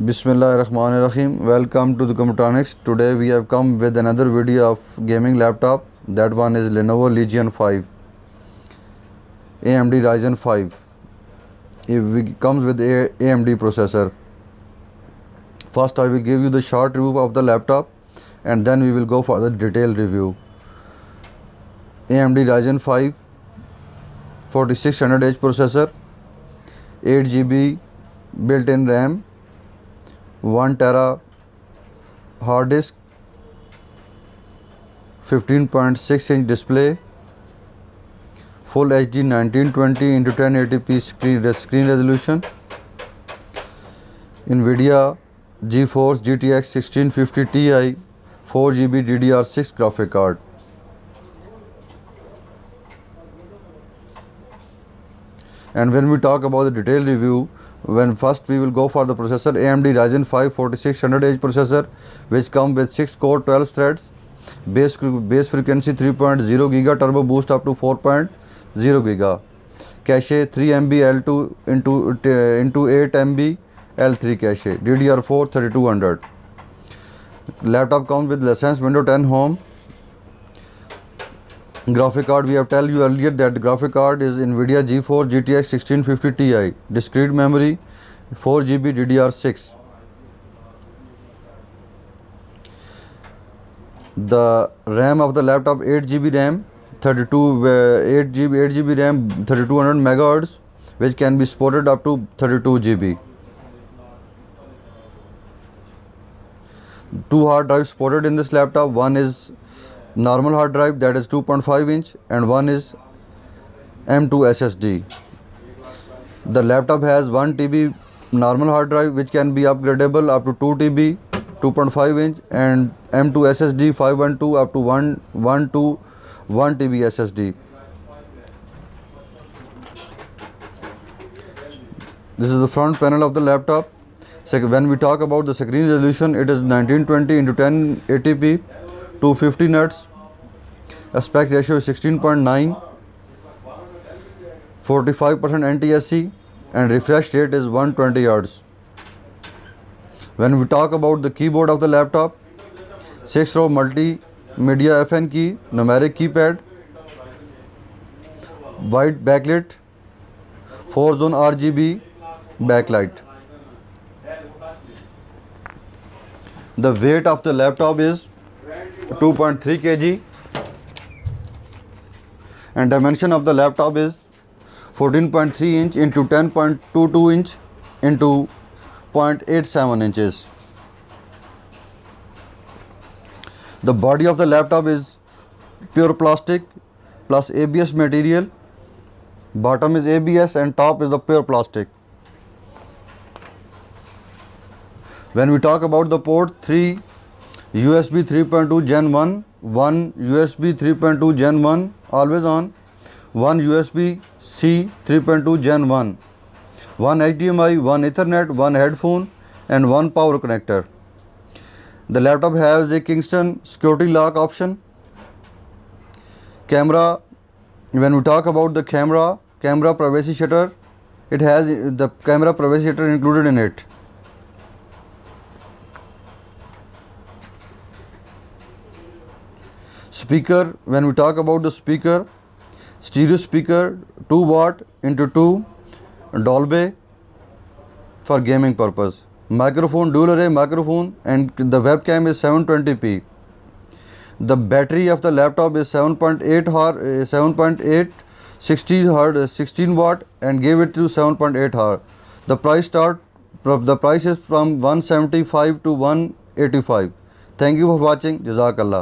Bismillahirrahmanirrahim. Welcome to the Computronics. Today we have come with another video of gaming laptop. That one is Lenovo Legion 5 AMD Ryzen 5. It comes with a AMD processor. First I will give you the short review of the laptop and then we will go for the detailed review. AMD Ryzen 5 4600H processor, 8 GB built-in RAM, 1 tera hard disk, 15.6 inch display, full HD 1920 into 1080p screen resolution, NVIDIA GeForce GTX 1650 Ti 4 GB DDR6 graphic card. And when we talk about the detailed review, first we will go for the processor. AMD Ryzen 5 4600H processor, which come with 6 core 12 threads, base frequency 3.0 GHz, turbo boost up to 4.0 GHz, cache 3 MB L2 into 8 MB L3 cache, DDR4 3200. Laptop comes with License Windows 10 Home. Graphic card, we have told you earlier that the graphic card is NVIDIA GeForce GTX 1650 Ti. Discrete memory 4 GB DDR6. The RAM of the laptop 8 GB RAM, 8 GB RAM, 3200 MHz, which can be supported up to 32 GB. Two hard drives supported in this laptop. One is normal hard drive, that is 2.5 inch, and one is M2 SSD. The laptop has 1 TB normal hard drive, which can be upgradable up to 2 TB 2.5 inch, and M2 SSD 512 up to 1 TB SSD. This is the front panel of the laptop. When we talk about the screen resolution, it is 1920 into 1080p, 250 Hz, aspect ratio is 16.9, 45% NTSC, and refresh rate is 120 Hz. When we talk about the keyboard of the laptop, 6-row multimedia FN key, numeric keypad, white backlit, 4-zone RGB backlight. The weight of the laptop is 2.3 kg and dimension of the laptop is 14.3 inch into 10.22 inch into 0.87 inches. The body of the laptop is pure plastic plus ABS material. Bottom is ABS and top is the pure plastic. When we talk about the port, 3 USB 3.2 Gen 1, 1 USB 3.2 Gen 1 always on, 1 USB-C 3.2 Gen 1, 1 HDMI, 1 Ethernet, 1 headphone and 1 power connector. The laptop has a Kingston security lock option. Camera, when we talk about the camera privacy shutter, it has the camera privacy shutter included in it. Speaker, when we talk about the speaker, stereo speaker 2 watt into 2 Dolby for gaming purpose. Microphone, dual array microphone, and the webcam is 720p. The battery of the laptop is 7.8 16 watt and gave it to 7.8 hour. The price is from 175 to 185. Thank you for watching. Jazakallah.